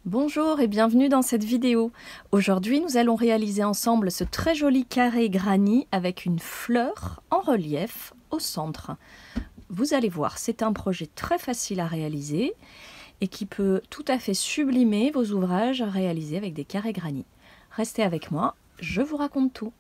Bonjour et bienvenue dans cette vidéo. Aujourd'hui, nous allons réaliser ensemble ce très joli carré granit avec une fleur en relief au centre. Vous allez voir, c'est un projet très facile à réaliser et qui peut tout à fait sublimer vos ouvrages réalisés avec des carrés granit. Restez avec moi, je vous raconte tout.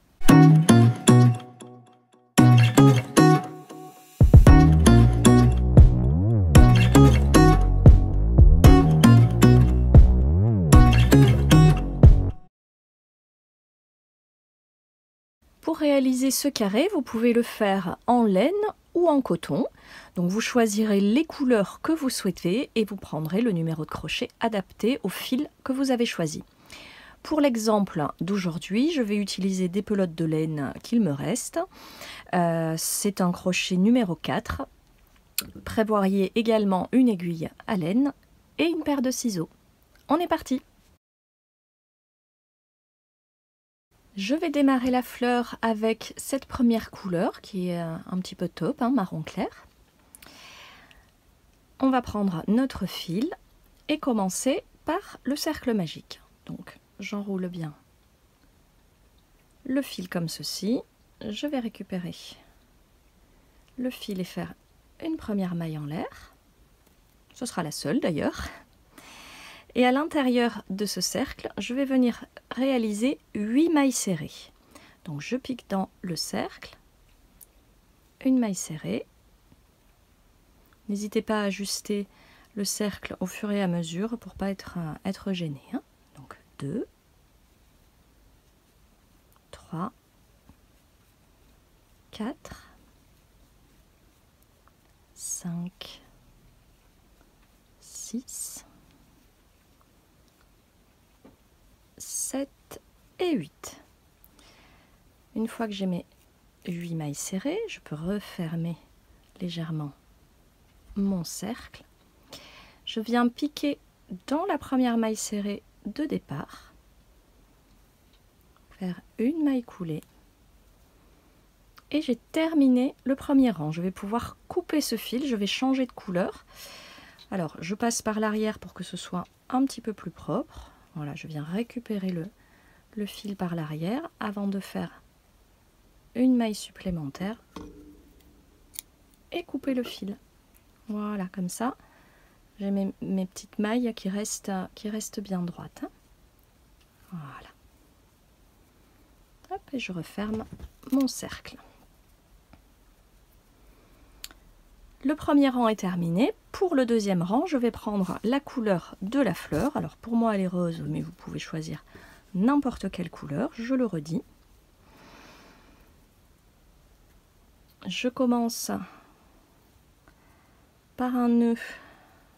Pour réaliser ce carré, vous pouvez le faire en laine ou en coton. Donc vous choisirez les couleurs que vous souhaitez et vous prendrez le numéro de crochet adapté au fil que vous avez choisi. Pour l'exemple d'aujourd'hui, je vais utiliser des pelotes de laine qu'il me reste. C'est un crochet numéro 4. Prévoyez également une aiguille à laine et une paire de ciseaux. On est parti! Je vais démarrer la fleur avec cette première couleur qui est un petit peu taupe, marron clair. On va prendre notre fil et commencer par le cercle magique. Donc j'enroule bien le fil comme ceci. Je vais récupérer le fil et faire une première maille en l'air. Ce sera la seule d'ailleurs. Et à l'intérieur de ce cercle, je vais venir réaliser 8 mailles serrées. Donc je pique dans le cercle, une maille serrée. N'hésitez pas à ajuster le cercle au fur et à mesure pour ne pas être gêné. Donc 2, 3, 4, 5, 6, 7 et 8. Une fois que j'ai mes 8 mailles serrées, je peux refermer légèrement mon cercle. Je viens piquer dans la première maille serrée de départ, faire une maille coulée et j'ai terminé le premier rang. Je vais pouvoir couper ce fil, je vais changer de couleur. Alors je passe par l'arrière pour que ce soit un petit peu plus propre. Voilà, je viens récupérer le fil par l'arrière avant de faire une maille supplémentaire et couper le fil. Voilà, comme ça, j'ai mes petites mailles qui restent bien droites. Voilà. Hop, et je referme mon cercle. Le premier rang est terminé. Pour le deuxième rang, je vais prendre la couleur de la fleur. Alors pour moi, elle est rose, mais vous pouvez choisir n'importe quelle couleur. Je le redis. Je commence par un nœud.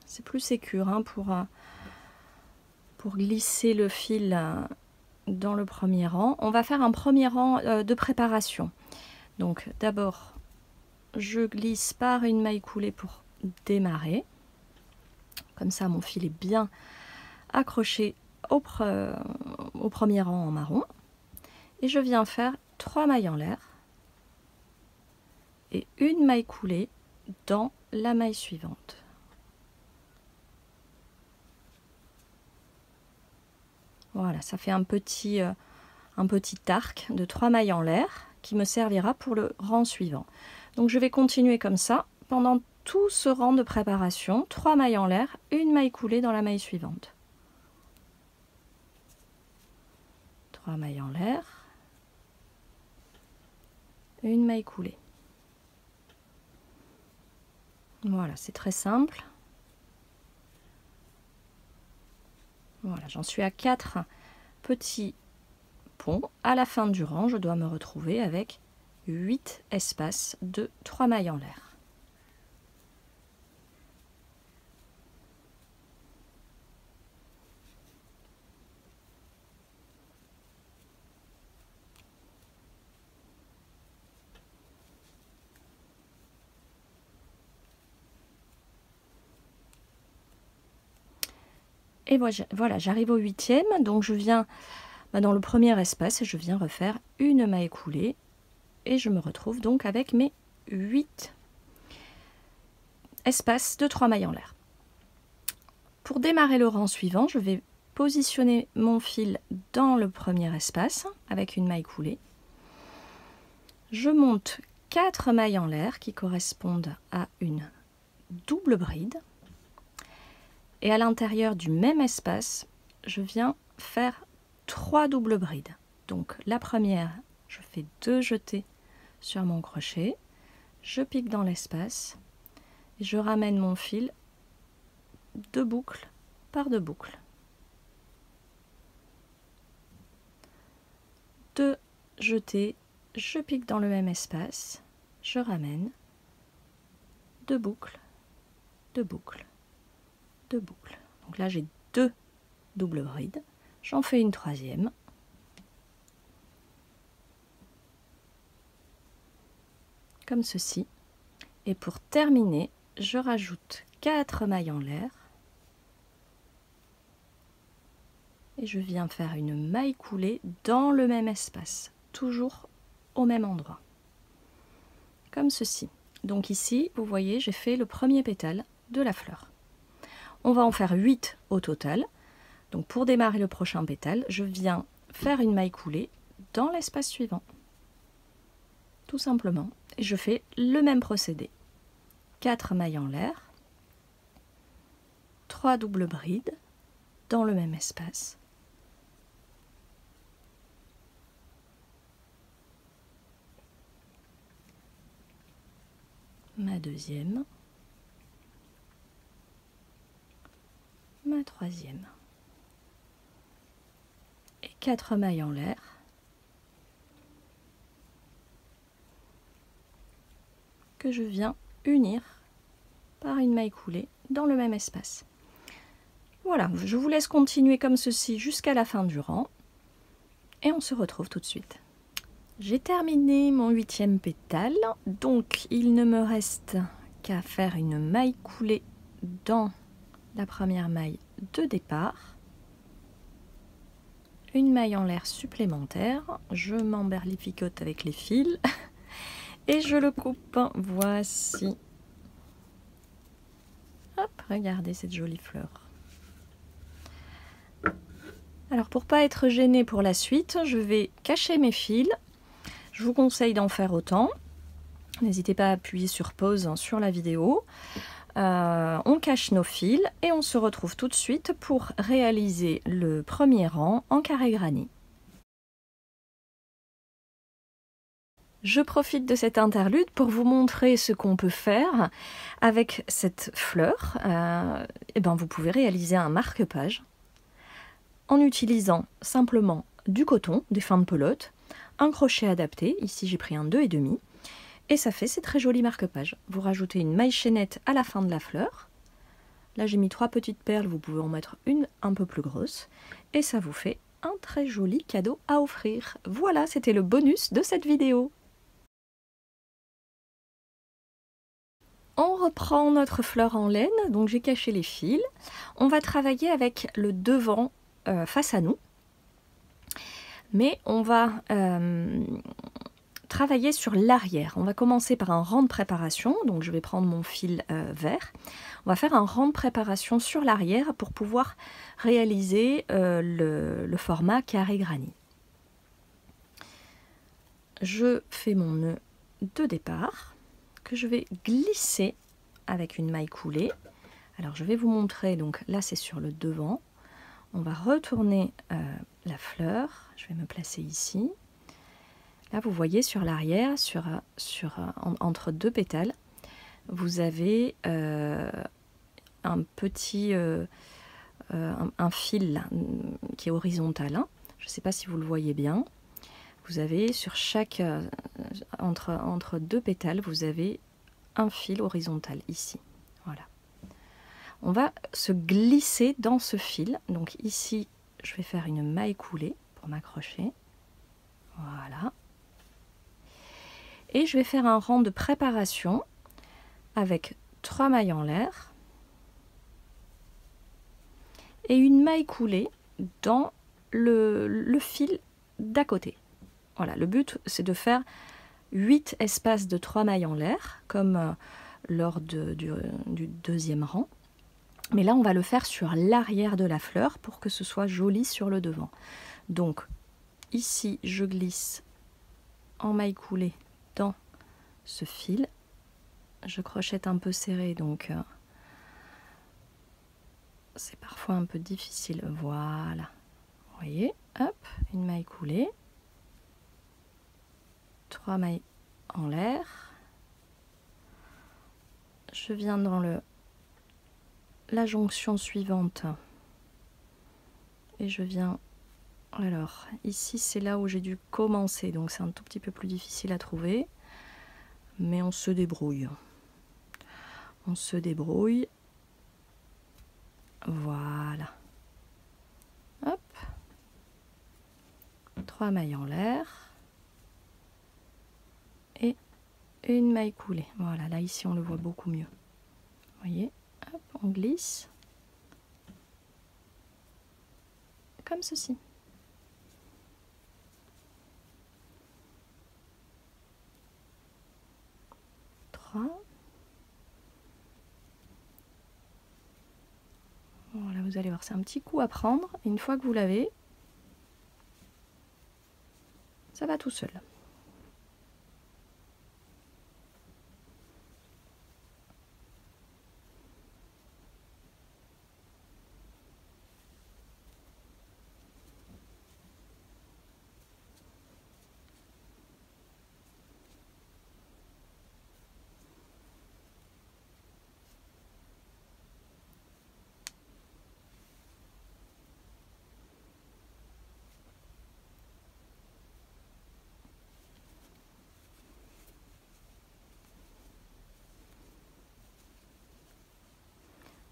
C'est plus sécure pour glisser le fil dans le premier rang. On va faire un premier rang de préparation. Donc d'abord, je glisse par une maille coulée pour démarrer. Comme ça, mon fil est bien accroché au premier rang en marron. Et je viens faire 3 mailles en l'air et une maille coulée dans la maille suivante. Voilà, ça fait un petit arc de 3 mailles en l'air qui me servira pour le rang suivant. Donc je vais continuer comme ça pendant tout ce rang de préparation, 3 mailles en l'air, une maille coulée dans la maille suivante. 3 mailles en l'air, une maille coulée. Voilà, c'est très simple. Voilà, j'en suis à 4 petits ponts. À la fin du rang, je dois me retrouver avec 8 espaces de 3 mailles en l'air. Et voilà, j'arrive au 8e, donc je viens dans le premier espace et je viens refaire une maille coulée et je me retrouve donc avec mes 8 espaces de 3 mailles en l'air. Pour démarrer le rang suivant, je vais positionner mon fil dans le premier espace avec une maille coulée. Je monte 4 mailles en l'air qui correspondent à une double bride. Et à l'intérieur du même espace, je viens faire 3 doubles brides. Donc la première, je fais 2 jetés sur mon crochet, je pique dans l'espace et je ramène mon fil 2 boucles par 2 boucles. 2 jetés, je pique dans le même espace, je ramène 2 boucles, 2 boucles, 2 boucles. Donc là j'ai 2 doubles brides, j'en fais une troisième. Comme ceci. Et pour terminer, je rajoute 4 mailles en l'air. Et je viens faire une maille coulée dans le même espace, toujours au même endroit. Comme ceci. Donc ici, vous voyez, j'ai fait le premier pétale de la fleur. On va en faire 8 au total. Donc pour démarrer le prochain pétale, je viens faire une maille coulée dans l'espace suivant. Tout simplement. Et je fais le même procédé. 4 mailles en l'air, 3 doubles brides dans le même espace. Ma deuxième, ma troisième. Et 4 mailles en l'air. Que je viens unir par une maille coulée dans le même espace. Voilà, je vous laisse continuer comme ceci jusqu'à la fin du rang et on se retrouve tout de suite. J'ai terminé mon 8e pétale, donc il ne me reste qu'à faire une maille coulée dans la première maille de départ, une maille en l'air supplémentaire, je m'emberlificote avec les fils et je le coupe, voici. Hop, regardez cette jolie fleur. Alors pour pas être gêné pour la suite, je vais cacher mes fils. Je vous conseille d'en faire autant. N'hésitez pas à appuyer sur pause sur la vidéo. On cache nos fils et on se retrouve tout de suite pour réaliser le premier rang en carré granit. Je profite de cette interlude pour vous montrer ce qu'on peut faire avec cette fleur. Vous pouvez réaliser un marque-page en utilisant simplement du coton, des fins de pelote, un crochet adapté, ici j'ai pris un 2,5, et ça fait ces très jolis marque-pages. Vous rajoutez une maille chaînette à la fin de la fleur. Là j'ai mis 3 petites perles, vous pouvez en mettre une un peu plus grosse, et ça vous fait un très joli cadeau à offrir. Voilà, c'était le bonus de cette vidéo. On reprend notre fleur en laine, donc j'ai caché les fils. On va travailler avec le devant face à nous, mais on va travailler sur l'arrière. On va commencer par un rang de préparation, donc je vais prendre mon fil vert. On va faire un rang de préparation sur l'arrière pour pouvoir réaliser le format carré granit. Je fais mon nœud de départ que je vais glisser avec une maille coulée. Alors je vais vous montrer, donc là c'est sur le devant. On va retourner la fleur, je vais me placer ici. Là vous voyez sur l'arrière, entre 2 pétales, vous avez un petit un fil là, qui est horizontal. Hein. Je ne sais pas si vous le voyez bien. Vous avez sur chaque, entre 2 pétales, vous avez un fil horizontal ici. Voilà. On va se glisser dans ce fil. Donc ici, je vais faire une maille coulée pour m'accrocher. Voilà. Et je vais faire un rang de préparation avec 3 mailles en l'air et une maille coulée dans le fil d'à côté. Voilà, le but c'est de faire 8 espaces de 3 mailles en l'air, comme lors du deuxième rang. Mais là, on va le faire sur l'arrière de la fleur pour que ce soit joli sur le devant. Donc, ici, je glisse en maille coulée dans ce fil. Je crochette un peu serré, donc c'est parfois un peu difficile. Voilà. Vous voyez, hop, une maille coulée. 3 mailles en l'air. Je viens dans la jonction suivante et je viens, alors ici c'est là où j'ai dû commencer, donc c'est un tout petit peu plus difficile à trouver, mais on se débrouille, voilà, hop, 3 mailles en l'air et une maille coulée. Voilà, là ici on le voit beaucoup mieux, vous voyez, hop, on glisse comme ceci. Voilà, vous allez voir, c'est un petit coup à prendre. Et une fois que vous l'avez, ça va tout seul.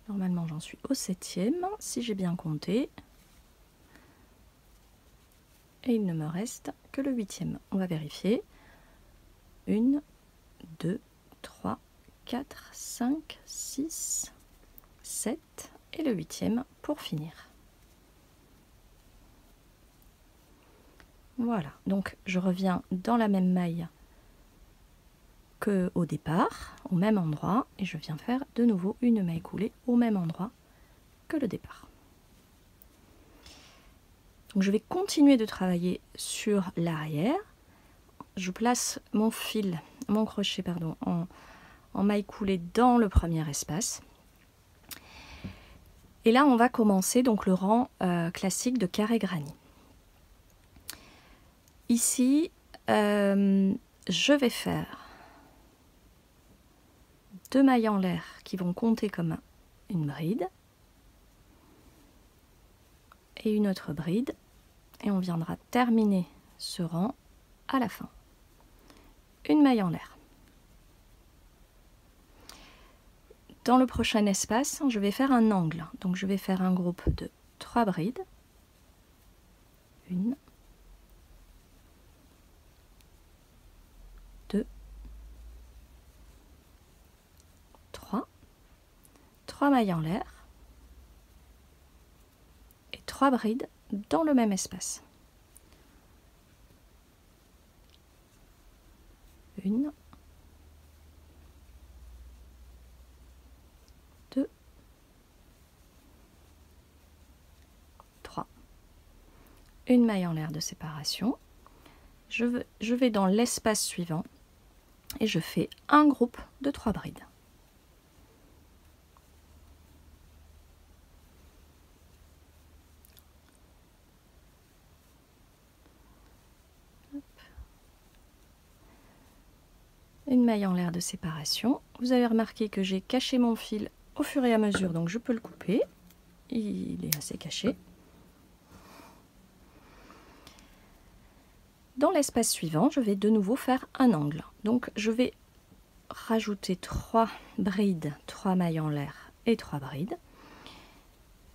Normalement, j'en suis au 7e, si j'ai bien compté. Et il ne me reste que le 8e. On va vérifier. 1, 2, 3, 4, 5, 6, 7 et le 8e pour finir. Voilà, donc je reviens dans la même maille qu'au départ, au même endroit, et je viens faire de nouveau une maille coulée au même endroit que le départ. Donc je vais continuer de travailler sur l'arrière. Je place mon fil, mon crochet pardon, en maille coulée dans le premier espace. Et là on va commencer donc le rang classique de carré granit. Ici je vais faire 2 mailles en l'air qui vont compter comme une bride et une autre bride, et on viendra terminer ce rang à la fin. Une maille en l'air. Dans le prochain espace, je vais faire un angle, donc je vais faire un groupe de 3 brides. 1, 2, 3, 3 mailles en l'air et 3 brides dans le même espace. 1, 2, 3. Une maille en l'air de séparation. Je vais dans l'espace suivant et je fais un groupe de 3 brides. Une maille en l'air de séparation. Vous avez remarqué que j'ai caché mon fil au fur et à mesure, donc je peux le couper. Il est assez caché. Dans l'espace suivant, je vais de nouveau faire un angle. Donc je vais rajouter 3 brides, 3 mailles en l'air et 3 brides.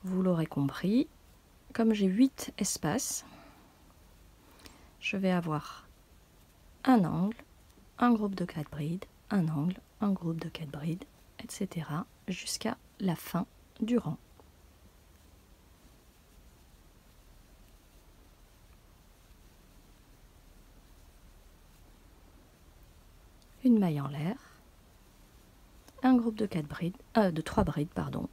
Vous l'aurez compris, comme j'ai 8 espaces, je vais avoir un angle, un groupe de 4 brides, un angle, un groupe de 4 brides, etc. jusqu'à la fin du rang. Une maille en l'air, un groupe de 4 brides, de 3 brides, pardon,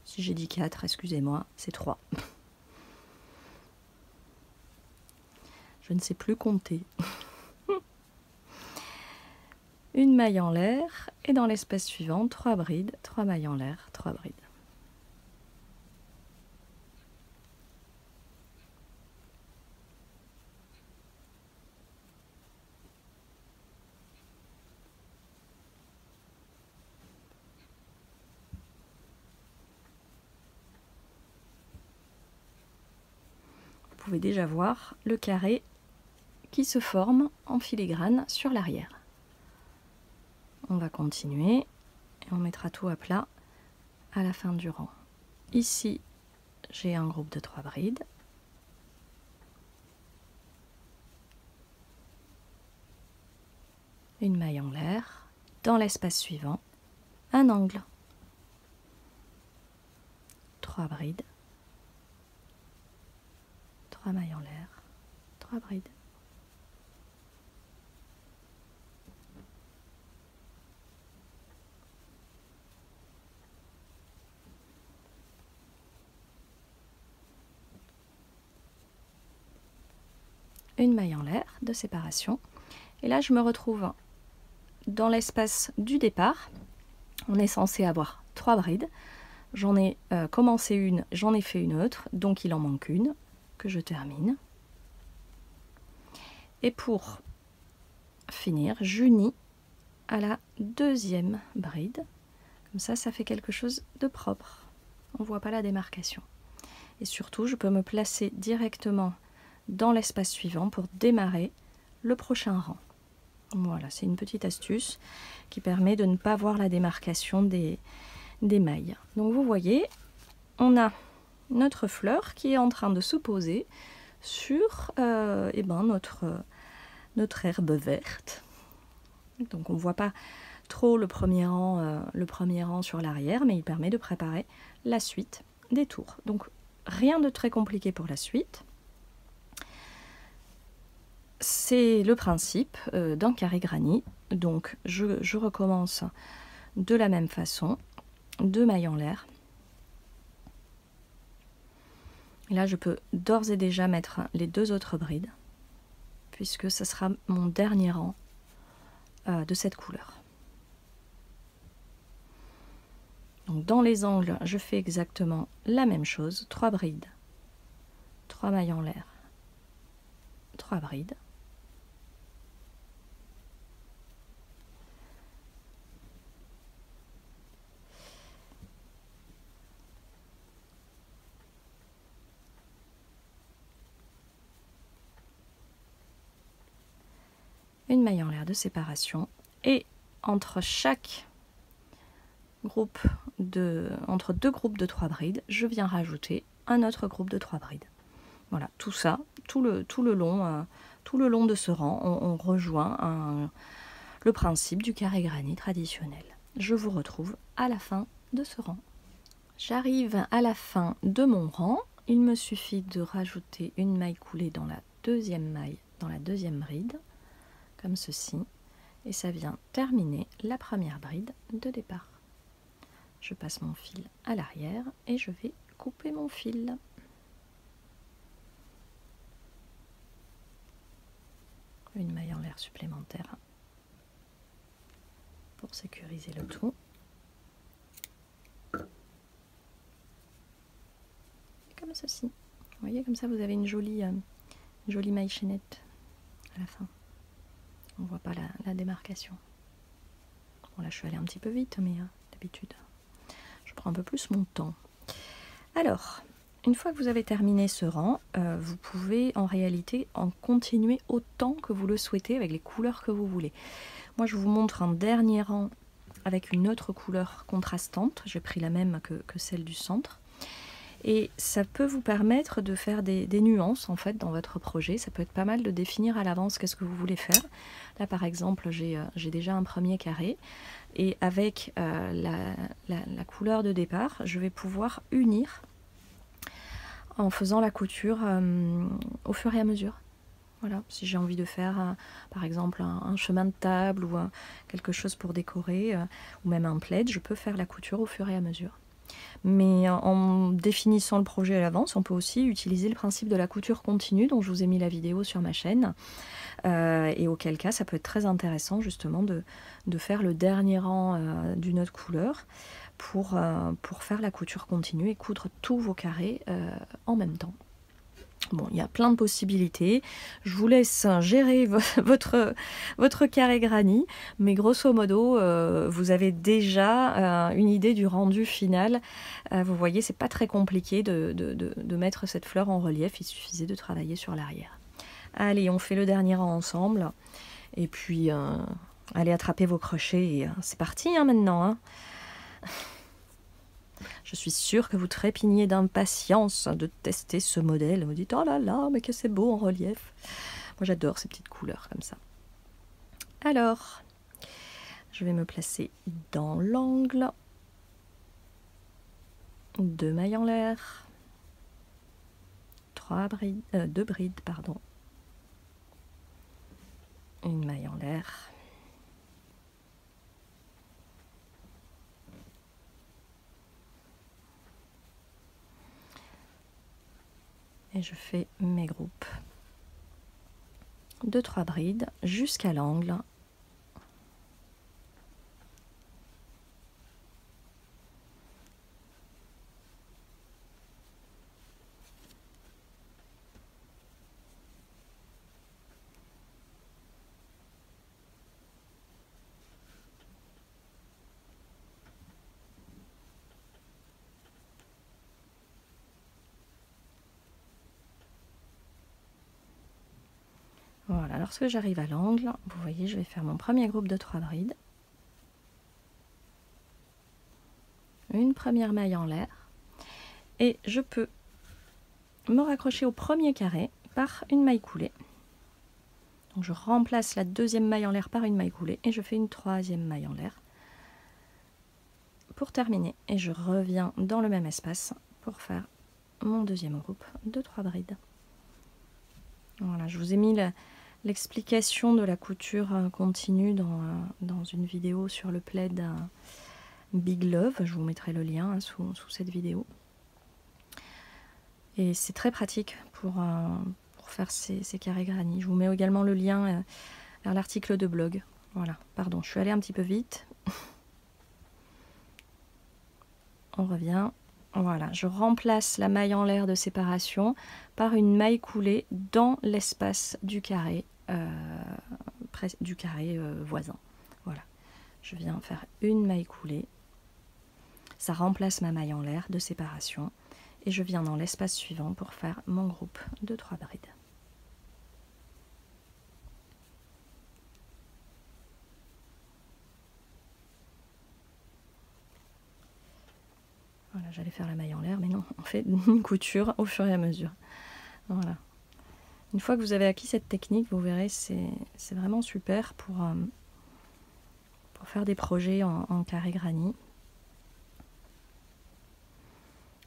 Si j'ai dit 4, excusez-moi, c'est 3. Je ne sais plus compter. Une maille en l'air et dans l'espace suivant, 3 brides, 3 mailles en l'air, 3 brides. Vous pouvez déjà voir le carré qui se forme en filigrane sur l'arrière. On va continuer et on mettra tout à plat à la fin du rang. Ici, j'ai un groupe de 3 brides. Une maille en l'air. Dans l'espace suivant, un angle. 3 brides. 3 mailles en l'air. 3 brides. Une maille en l'air de séparation. Et là, je me retrouve dans l'espace du départ. On est censé avoir 3 brides. J'en ai commencé une, j'en ai fait une autre, donc il en manque une que je termine. Et pour finir, j'unis à la deuxième bride. Comme ça fait quelque chose de propre. On ne voit pas la démarcation. Et surtout, je peux me placer directement dans l'espace suivant pour démarrer le prochain rang. Voilà, c'est une petite astuce qui permet de ne pas voir la démarcation des mailles. Donc vous voyez, on a notre fleur qui est en train de se poser sur notre herbe verte. Donc on ne voit pas trop le premier rang sur l'arrière, mais il permet de préparer la suite des tours. Donc rien de très compliqué pour la suite. C'est le principe d'un carré granit. Donc je recommence de la même façon, 2 mailles en l'air. Et là je peux d'ores et déjà mettre les 2 autres brides, puisque ce sera mon dernier rang de cette couleur. Donc dans les angles, je fais exactement la même chose, 3 brides, 3 mailles en l'air, 3 brides. Une maille en l'air de séparation, et entre entre 2 groupes de 3 brides, je viens rajouter un autre groupe de 3 brides. Voilà, tout ça, tout le long de ce rang, on rejoint le principe du carré granit traditionnel. Je vous retrouve à la fin de ce rang. J'arrive à la fin de mon rang. Il me suffit de rajouter une maille coulée dans la deuxième maille, dans la deuxième bride, comme ceci, et ça vient terminer la première bride de départ. Je passe mon fil à l'arrière et je vais couper mon fil. Une maille en l'air supplémentaire pour sécuriser le tout. Et comme ceci. Vous voyez, comme ça vous avez une jolie maille chaînette à la fin. On ne voit pas la démarcation. Bon, là je suis allée un petit peu vite, mais d'habitude je prends un peu plus mon temps. Alors, une fois que vous avez terminé ce rang, vous pouvez en réalité en continuer autant que vous le souhaitez avec les couleurs que vous voulez. Moi je vous montre un dernier rang avec une autre couleur contrastante. J'ai pris la même que celle du centre. Et ça peut vous permettre de faire des nuances en fait dans votre projet. Ça peut être pas mal de définir à l'avance qu'est-ce que vous voulez faire. Là par exemple j'ai déjà un premier carré et avec la couleur de départ je vais pouvoir unir en faisant la couture au fur et à mesure. Voilà, si j'ai envie de faire par exemple un chemin de table ou quelque chose pour décorer ou même un plaid, je peux faire la couture au fur et à mesure. Mais en définissant le projet à l'avance, on peut aussi utiliser le principe de la couture continue dont je vous ai mis la vidéo sur ma chaîne. Et auquel cas, ça peut être très intéressant justement de faire le dernier rang d'une autre couleur pour faire la couture continue et coudre tous vos carrés en même temps. Bon, il y a plein de possibilités. Je vous laisse gérer votre carré granny, mais grosso modo, vous avez déjà une idée du rendu final. Vous voyez, c'est pas très compliqué de mettre cette fleur en relief. Il suffisait de travailler sur l'arrière. Allez, on fait le dernier rang ensemble. Et puis, allez attraper vos crochets. Et c'est parti hein, maintenant. Hein. Je suis sûre que vous trépignez d'impatience de tester ce modèle. Vous dites, oh là là, mais que c'est beau en relief. Moi, j'adore ces petites couleurs comme ça. Alors, je vais me placer dans l'angle. 2 mailles en l'air. 2 brides, pardon. Une maille en l'air. Et je fais mes groupes de 3 brides jusqu'à l'angle. Voilà, lorsque j'arrive à l'angle, vous voyez, je vais faire mon premier groupe de 3 brides. Une première maille en l'air. Et je peux me raccrocher au premier carré par une maille coulée. Donc je remplace la deuxième maille en l'air par une maille coulée et je fais une troisième maille en l'air pour terminer. Et je reviens dans le même espace pour faire mon deuxième groupe de 3 brides. Voilà, je vous ai mis l'explication de la couture continue dans une vidéo sur le plaid Big Love. Je vous mettrai le lien sous cette vidéo. Et c'est très pratique pour faire ces carrés granny. Je vous mets également le lien vers l'article de blog. Voilà, pardon, je suis allée un petit peu vite. On revient. Voilà, je remplace la maille en l'air de séparation par une maille coulée dans l'espace du carré, voisin. Voilà, je viens faire une maille coulée. Ça remplace ma maille en l'air de séparation. Et je viens dans l'espace suivant pour faire mon groupe de 3 brides. Voilà, j'allais faire la maille en l'air, mais non, on fait une couture au fur et à mesure. Voilà. Une fois que vous avez acquis cette technique, vous verrez, c'est vraiment super pour faire des projets en carré granny.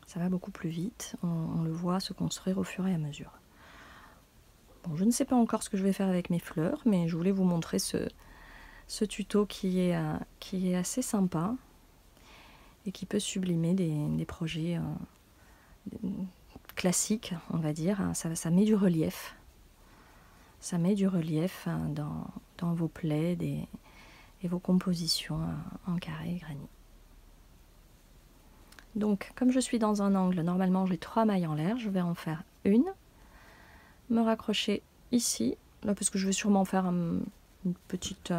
Ça va beaucoup plus vite, on le voit se construire au fur et à mesure. Bon, je ne sais pas encore ce que je vais faire avec mes fleurs, mais je voulais vous montrer ce tuto qui est assez sympa et qui peut sublimer des projets classiques, on va dire. Ça met du relief. Ça met du relief dans vos plaids et vos compositions en carré granny. Donc, comme je suis dans un angle, normalement j'ai 3 mailles en l'air, je vais en faire une, me raccrocher ici, là parce que je vais sûrement faire une petite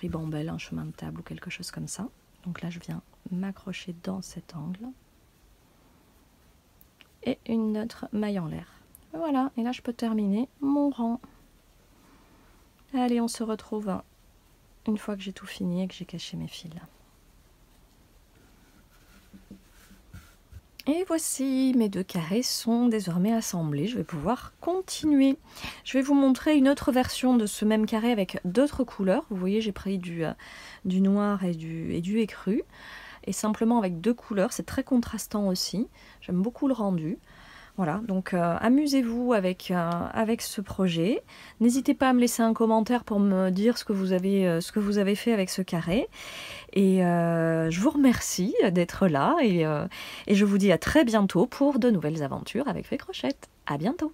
ribambelle, un chemin de table ou quelque chose comme ça. Donc là je viens m'accrocher dans cet angle et une autre maille en l'air. Voilà, et là je peux terminer mon rang. Allez, on se retrouve une fois que j'ai tout fini et que j'ai caché mes fils. Et voici, mes 2 carrés sont désormais assemblés. Je vais pouvoir continuer. Je vais vous montrer une autre version de ce même carré avec d'autres couleurs. Vous voyez, j'ai pris du noir et du écru. Et simplement avec 2 couleurs. C'est très contrastant aussi. J'aime beaucoup le rendu. Voilà, donc amusez-vous avec ce projet. N'hésitez pas à me laisser un commentaire pour me dire ce que vous avez fait avec ce carré. Et je vous remercie d'être là et je vous dis à très bientôt pour de nouvelles aventures avec Fée Crochette. À bientôt!